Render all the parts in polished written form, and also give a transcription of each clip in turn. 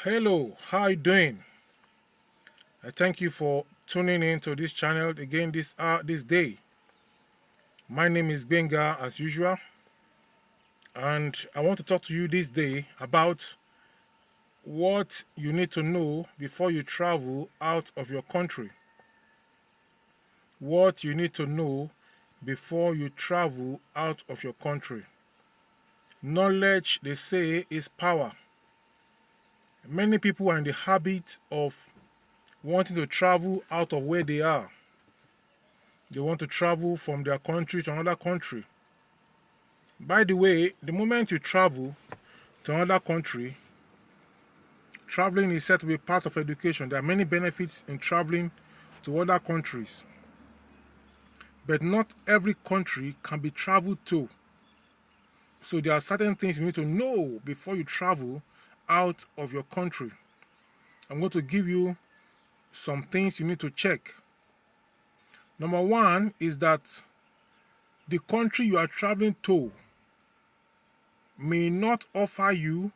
Hello, how you doing? I thank you for tuning in to this channel again this day. My name is Benga as usual, and I want to talk to you this day about what you need to know before you travel out of your country. What you need to know before you travel out of your country. Knowledge, they say, is power. Many people are in the habit of wanting to travel out of where they are. They want to travel from their country to another country. By the way, the moment you travel to another country, traveling is said to be part of education. There are many benefits in traveling to other countries. But not every country can be traveled to. So there are certain things you need to know before you travel out of your country. I'm going to give you some things you need to check. Number one is that the country you are traveling to may not offer you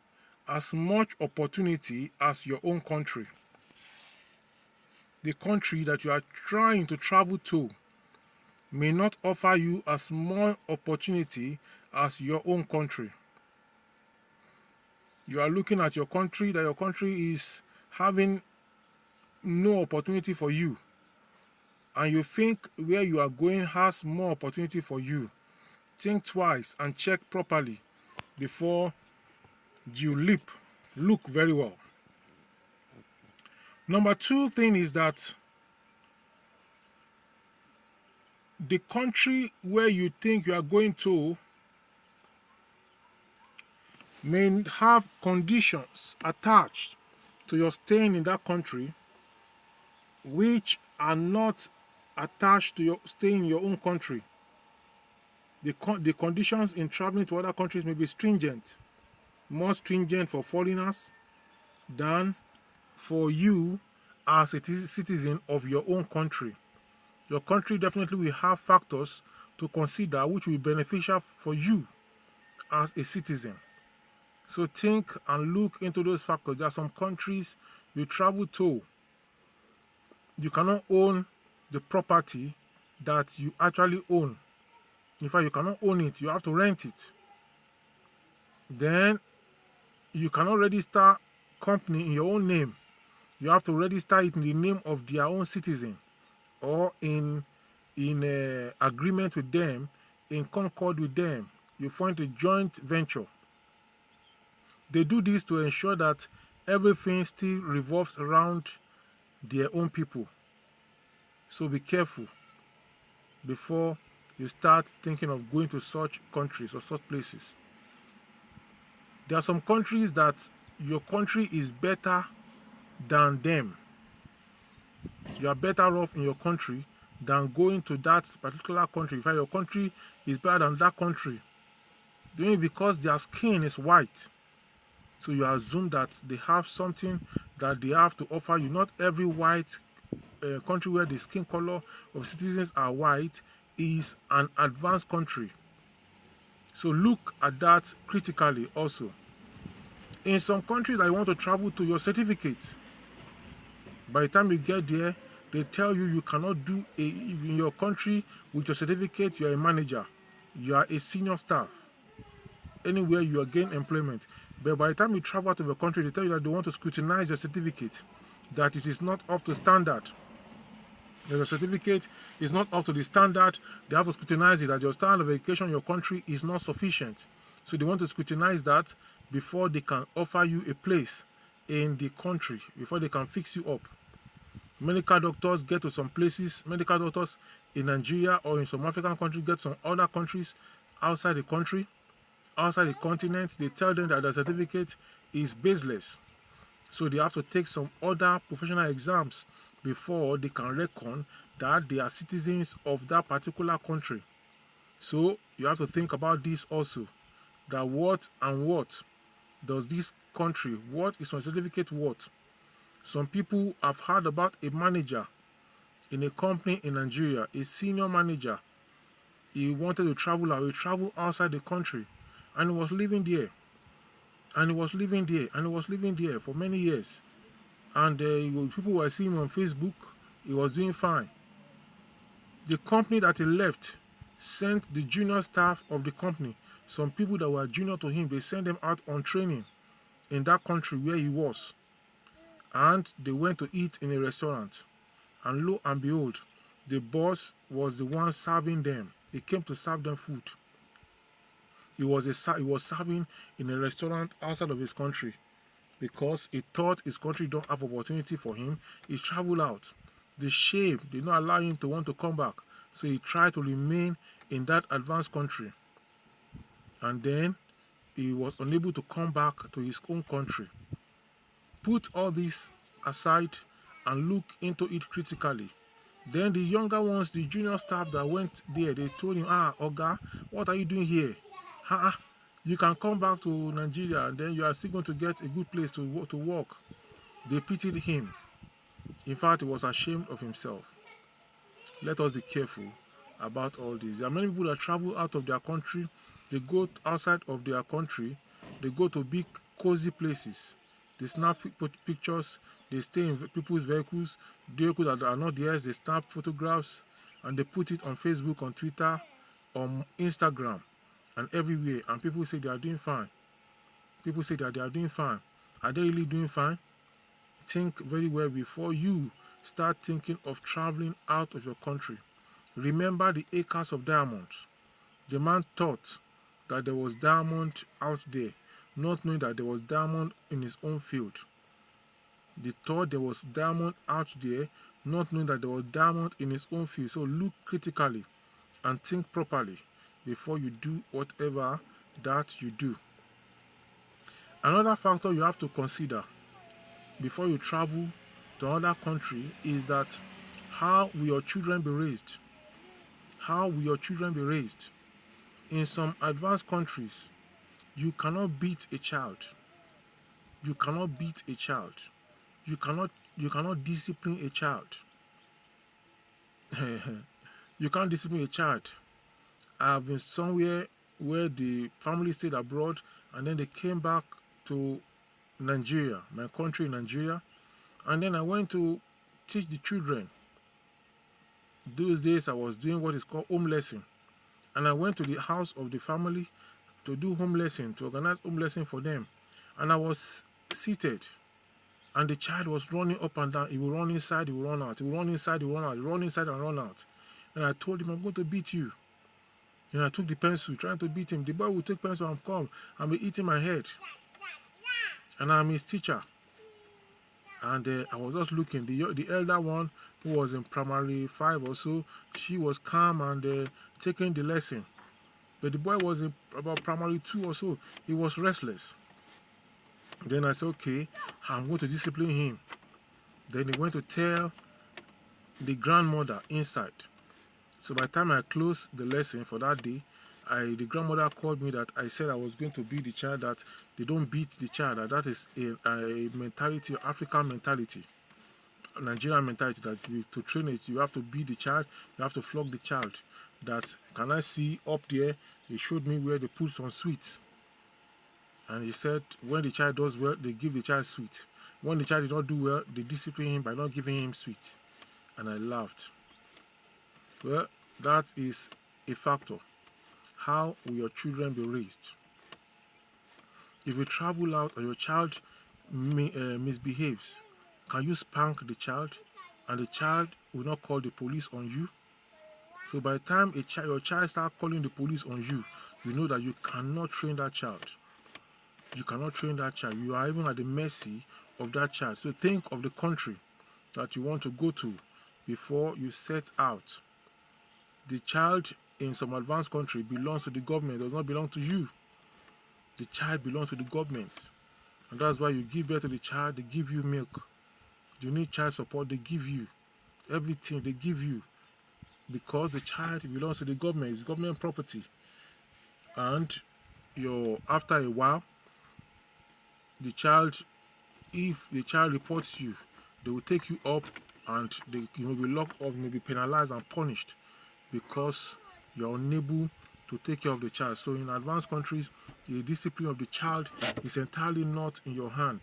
as much opportunity as your own country. The country that you are trying to travel to may not offer you as much opportunity as your own country. You are looking at your country, that your country is having no opportunity for you, and you think where you are going has more opportunity for you. Think twice and check properly before you leap. Look very well. Number two thing is that the country where you think you are going to may have conditions attached to your staying in that country which are not attached to your staying in your own country. The conditions in traveling to other countries may be stringent, more stringent for foreigners than for you as a citizen of your own country. Your country definitely will have factors to consider which will be beneficial for you as a citizen. So think and look into those factors. There are some countries you travel to, you cannot own the property that you actually own. In fact, you cannot own it, you have to rent it. Then you cannot register company in your own name. You have to register it in the name of their own citizen, or in agreement with them, in concord with them. You find a joint venture. They do this to ensure that everything still revolves around their own people. So be careful before you start thinking of going to such countries or such places. There are some countries that your country is better than them. You are better off in your country than going to that particular country. In fact, your country is better than that country. Doing it because their skin is white. So you assume that they have something that they have to offer you. Not every white country where the skin color of citizens are white is an advanced country. So look at that critically also. In some countries that you want to travel to, your certificate, by the time you get there, they tell you cannot do in your country with your certificate. You are a manager, you are a senior staff, anywhere you are gain employment. But by the time you travel out of your country, they tell you that they want to scrutinize your certificate, that it is not up to standard. If your certificate is not up to the standard, they have to scrutinize it, that your standard of education in your country is not sufficient. So they want to scrutinize that before they can offer you a place in the country, before they can fix you up. Medical doctors get to some places, medical doctors in Nigeria or in some African countries get to some other countries outside the country, outside the continent. They tell them that the certificate is baseless. So they have to take some other professional exams before they can reckon that they are citizens of that particular country. So you have to think about this also, that what does this country, what is my certificate worth? Some people have heard about a manager in a company in Nigeria, a senior manager. He wanted to travel out, he traveled outside the country, and he was living there. and he was living there, for many years. And people were seeing him on Facebook. He was doing fine. The company that he left sent the junior staff of the company, some people that were junior to him, they sent them out on training in that country where he was. And they went to eat in a restaurant. And lo and behold, the boss was the one serving them. He came to serve them food. He was serving in a restaurant outside of his country because he thought his country don't have opportunity for him. He traveled out. The shame did not allow him to want to come back, so he tried to remain in that advanced country. And then he was unable to come back to his own country. Put all this aside and look into it critically. Then the younger ones, the junior staff that went there, they told him, Oga, what are you doing here? You can come back to Nigeria and then you are still going to get a good place to work. They pitied him. In fact, he was ashamed of himself. Let us be careful about all this. There are many people that travel out of their country. They go outside of their country. They go to big, cozy places. They snap pictures. They stay in people's vehicles that are not theirs. They snap photographs and they put it on Facebook, on Twitter, on Instagram, and everywhere. And people say they are doing fine. People say that they are doing fine. Are they really doing fine? Think very well before you start thinking of traveling out of your country. Remember the acres of diamonds. The man thought that there was diamond out there, not knowing that there was diamond in his own field. They thought there was diamond out there, not knowing that there was diamond in his own field. So look critically and think properly before you do whatever that you do. Another factor you have to consider before you travel to another country is that how will your children be raised? How will your children be raised? In some advanced countries, you cannot beat a child. You cannot beat a child. You cannot discipline a child. You can't discipline a child. I've been somewhere where the family stayed abroad and then they came back to Nigeria, my country, Nigeria, and then I went to teach the children. Those days I was doing what is called home lesson, and I went to the house of the family to do home lesson, to organize home lesson for them, and I was seated, and the child was running up and down. He would run inside, he would run out, he would run inside, he would run out, he would run inside and run out, and I told him, I'm going to beat you. And I took the pencil, trying to beat him. The boy would take pencil and come and be eating my head. And I'm his teacher. And I was just looking. The elder one, who was in primary 5 or so, she was calm and taking the lesson. But the boy was in about primary 2 or so. He was restless. Then I said, okay, I'm going to discipline him. Then he went to tell the grandmother inside. So by the time I closed the lesson for that day, the grandmother called me that I said I was going to beat the child, that they don't beat the child, that is a mentality, African mentality, Nigerian mentality, that to train it, you have to beat the child, you have to flog the child. That, can I see up there, he showed me where they put some sweets. And he said when the child does well, they give the child sweet. When the child did not do well, they discipline him by not giving him sweet. And I laughed. Well, that is a factor. How will your children be raised? If you travel out and your child misbehaves, can you spank the child and the child will not call the police on you? So by the time your child starts calling the police on you, you know that you cannot train that child. You cannot train that child. You are even at the mercy of that child. So think of the country that you want to go to before you set out. The child in some advanced country belongs to the government, does not belong to you. The child belongs to the government. And that's why you give birth to the child, they give you milk. You need child support, they give you. Everything they give you. Because the child belongs to the government, it's government property. And after a while, if the child reports you, they will take you up and you may be locked up, you may be penalized and punished because you're unable to take care of the child. So in advanced countries, the discipline of the child is entirely not in your hand.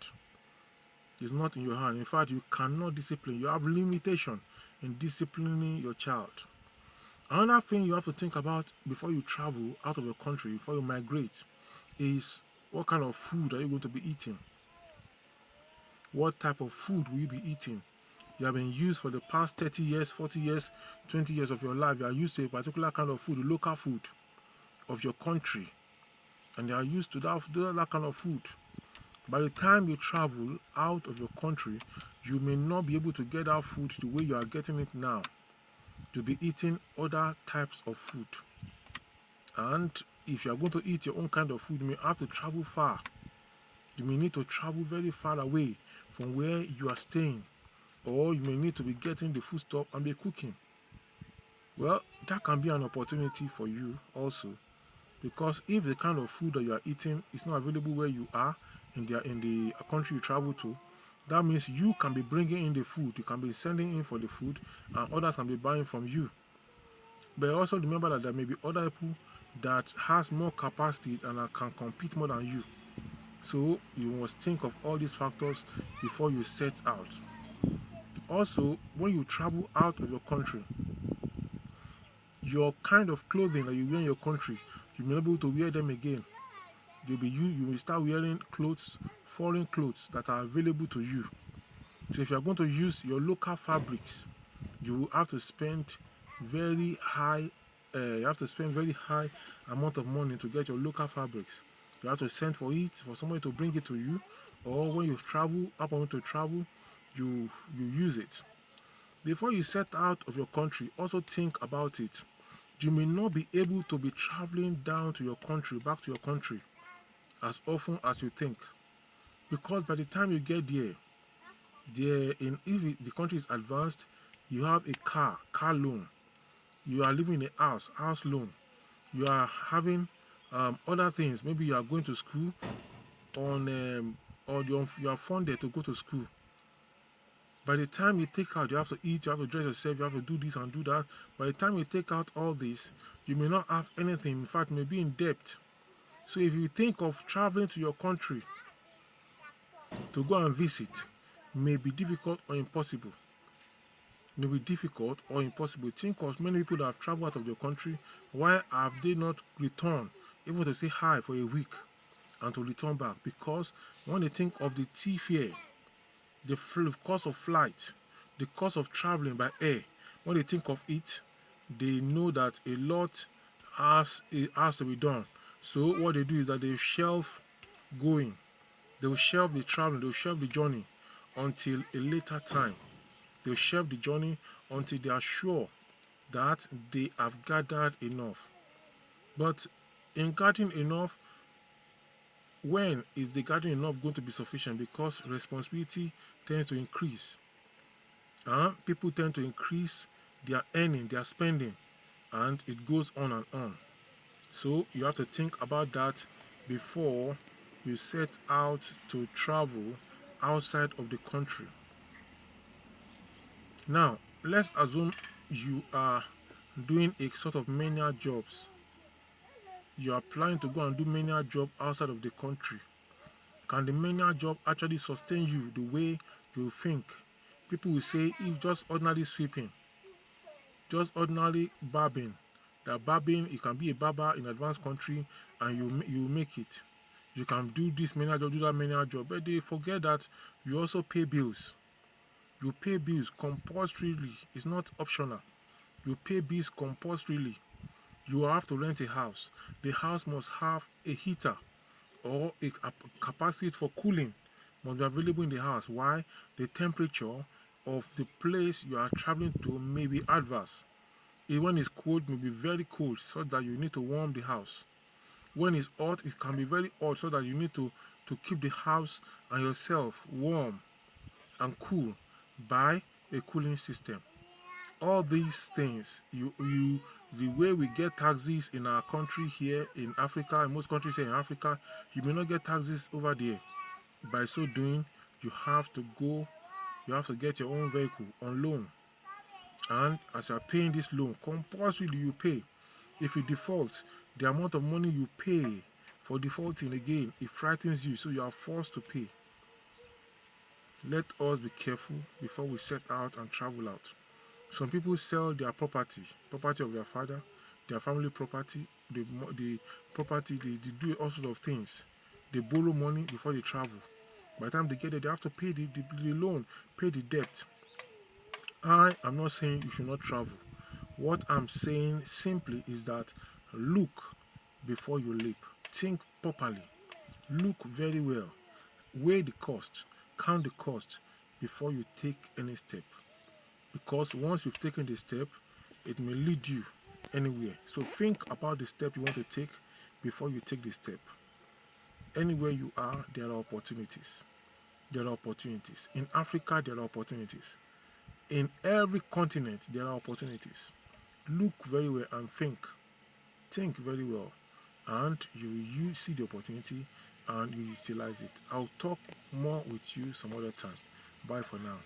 It's not in your hand. In fact, you cannot discipline. You have limitation in disciplining your child. Another thing you have to think about before you travel out of your country, before you migrate, is what kind of food are you going to be eating? What type of food will you be eating? You have been used for the past 30 years, 40 years, 20 years of your life. You are used to a particular kind of food, local food of your country, and you are used to that kind of food. By the time you travel out of your country, you may not be able to get that food the way you are getting it now. You'll be eating other types of food. And if you are going to eat your own kind of food, you may have to travel far. You may need to travel very far away from where you are staying, or you may need to be getting the food stuff and be cooking. Well, that can be an opportunity for you also, because if the kind of food that you are eating is not available where you are in the country you travel to, that means you can be bringing in the food, you can be sending in for the food, and others can be buying from you. But also remember that there may be other people that has more capacity and can compete more than you. So you must think of all these factors before you set out. Also, when you travel out of your country, your kind of clothing that you wear in your country, you may not be able to wear them again. You will start wearing clothes, foreign clothes that are available to you. So if you are going to use your local fabrics, you will have to spend very high amount of money to get your local fabrics. You have to send for it, for somebody to bring it to you, or when you happen to travel, you use it. Before you set out of your country, also think about it. You may not be able to be traveling down to your country, back to your country, as often as you think, because by the time you get there, if the country is advanced, you have a car loan. You are living in a house loan. You are having other things. Maybe you are going to school or you are funded to go to school. By the time you take out, you have to eat, you have to dress yourself, you have to do this and do that. By the time you take out all this, you may not have anything. In fact, you may be in debt. So if you think of traveling to your country to go and visit, may be difficult or impossible. May be difficult or impossible. Think of many people that have traveled out of your country. Why have they not returned, even to say hi for a week and to return back? Because when they think of the fare, the cost of flight, the cost of traveling by air, when they think of it, they know that a lot has to be done. So what they do is that they shelve going. They will shelve the traveling, they will shelve the journey until a later time. They will shelve the journey until they are sure that they have gathered enough. But in gathering enough, when is the gathering enough going to be sufficient? Because responsibility tends to increase. People tend to increase their earning, their spending, and it goes on and on. So you have to think about that before you set out to travel outside of the country. Now, let's assume you are doing a sort of menial jobs. You are planning to go and do menial job outside of the country. Can the menial job actually sustain you the way you think? People will say if just ordinary sweeping, just ordinary barbing, that barbing, you can be a barber in advanced country and you make it. You can do this menial job, do that menial job, but they forget that you also pay bills. You pay bills compulsorily. It's not optional. You pay bills compulsorily. You have to rent a house. The house must have a heater or a capacity for cooling must be available in the house. Why? The temperature of the place you are traveling to may be adverse. When it's cold, it may be very cold, so that you need to warm the house. When it's hot, it can be very hot, so that you need to keep the house and yourself warm and cool by a cooling system. All these things, the way we get taxes in our country here in Africa, in most countries here in Africa, you may not get taxes over there. By so doing, you have to get your own vehicle on loan. And as you are paying this loan, compulsorily you pay. If you default, The amount of money you pay for defaulting again, it frightens you, so you are forced to pay. Let us be careful before we set out and travel out. Some people sell their property of their father, their family property, the property, they do all sorts of things. They borrow money before they travel. By the time they get there, they have to pay the loan, pay the debt. I am not saying you should not travel. What I'm saying simply is that look before you leap. Think properly. Look very well. Weigh the cost. Count the cost before you take any step. Because once you've taken the step, it may lead you anywhere. So think about the step you want to take before you take the step. Anywhere you are, there are opportunities. There are opportunities. In Africa, there are opportunities. In every continent, there are opportunities. Look very well and think. Think very well. And you see the opportunity and you utilize it. I'll talk more with you some other time. Bye for now.